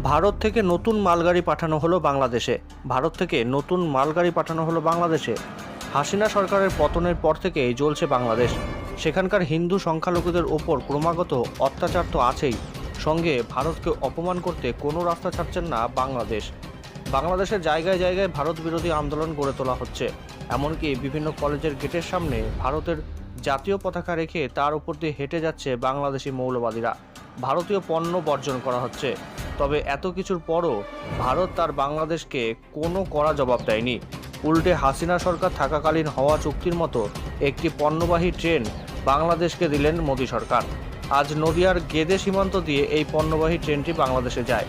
ভারত থেকে নতুন মালগাড়ি পাঠানো হলো বাংলাদেশে। হাসিনা সরকারের পতনের পর থেকেই জ্বলছে বাংলাদেশ। সেখানকার হিন্দু সংখ্যালঘুদের ওপর ক্রমাগত অত্যাচার তো আছেই, সঙ্গে ভারতকে অপমান করতে কোনো রাস্তা ছাড়ছেন না বাংলাদেশের জায়গায় জায়গায় ভারত বিরোধী আন্দোলন গড়ে তোলা হচ্ছে। এমনকি বিভিন্ন কলেজের গেটের সামনে ভারতের জাতীয় পতাকা রেখে তার উপর দিয়ে হেঁটে যাচ্ছে বাংলাদেশি মৌলবাদীরা। ভারতীয় পণ্য বর্জন করা হচ্ছে। তবে এত কিছুর পরও ভারত তার বাংলাদেশকে কোনো কড়া জবাব দেয়নি। উল্টে হাসিনা সরকার থাকাকালীন হওয়া চুক্তির মতো একটি পণ্যবাহী ট্রেন বাংলাদেশকে দিলেন মোদী সরকার। আজ নদিয়ার গেদে সীমান্ত দিয়ে এই পণ্যবাহী ট্রেনটি বাংলাদেশে যায়।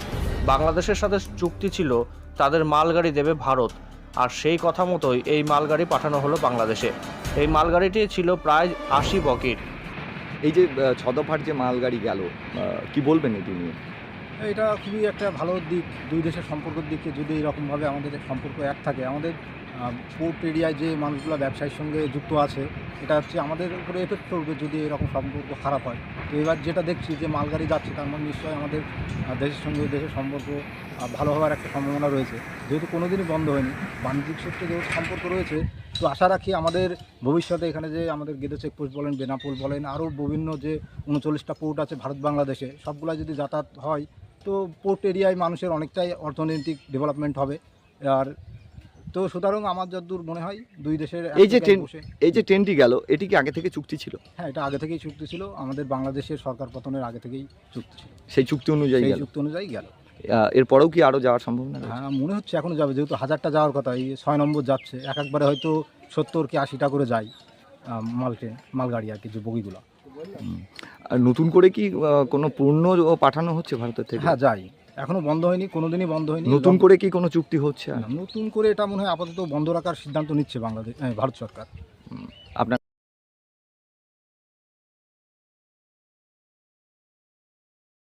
বাংলাদেশের সাথে চুক্তি ছিল তাদের মালগাড়ি দেবে ভারত, আর সেই কথা মতোই এই মালগাড়ি পাঠানো হলো বাংলাদেশে। এই মালগাড়িটি ছিল প্রায় 80 বগির। এই যে ছদফাট যে মালগাড়ি গেল, কি বলবেন এটি নিয়ে? এটা খুবই একটা ভালো দিক। দুই দেশের সম্পর্কের দিকে যদি এরকমভাবে আমাদের সম্পর্ক এক থাকে, আমাদের পোর্ট এরিয়ায় যে মানুষগুলো ব্যবসায়ের সঙ্গে যুক্ত আছে, এটা হচ্ছে আমাদের উপরে এফেক্ট করবে যদি এরকম সম্পর্ক খারাপ হয়। তো এবার যেটা দেখছি যে মালগাড়ি যাচ্ছে, তার মানে নিশ্চয়ই আমাদের দেশের সঙ্গে দেশের সম্পর্ক ভালো হওয়ার একটা সম্ভাবনা রয়েছে। যেহেতু কোনো দিনই বন্ধ হয়নি, বাণিজ্যিক সূত্রে যেহেতু সম্পর্ক রয়েছে, তো আশা রাখি আমাদের ভবিষ্যতে এখানে যে আমাদের গেদে চেকপোস্ট বলেন, বেনাপোল বলেন, আরও বিভিন্ন যে 39টা পোর্ট আছে ভারত বাংলাদেশে, সবগুলো যদি যাতায়াত হয়, তো পোর্ট এরিয়ায় মানুষের অনেকটাই অর্থনৈতিক ডেভেলপমেন্ট হবে। আর তো সুতরাং আমার যতদূর মনে হয় দুই দেশের এই যে ট্রেনটি গেল, এটি কি আগে থেকে চুক্তি ছিল? হ্যাঁ, এটা আগে থেকেই চুক্তি ছিল। আমাদের বাংলাদেশের সরকার পতনের আগে থেকেই চুক্তি ছিল। সেই চুক্তি অনুযায়ী গেল। এরপরেও কি আরও যাওয়ার সম্ভাবনা রয়েছে? হ্যাঁ, মনে হচ্ছে এখনও যাবে, যেহেতু 1000টা যাওয়ার কথা, এই 6 নম্বর যাচ্ছে। একবারে হয়তো 70 কি 80টা করে যায় মালগাড়ি আর কি, যে বগিগুলো। আর নতুন করে কি কোনো পণ্য পাঠানো হচ্ছে ভারতের থেকে? হ্যাঁ, যাই। এখনও বন্ধ হয়নি, কোনোদিনই বন্ধ হয়নি। নতুন করে কি কোনো চুক্তি হচ্ছে? নতুন করে এটা মনে হয় আপাতত বন্ধ রাখার সিদ্ধান্ত নিচ্ছে ভারত সরকার।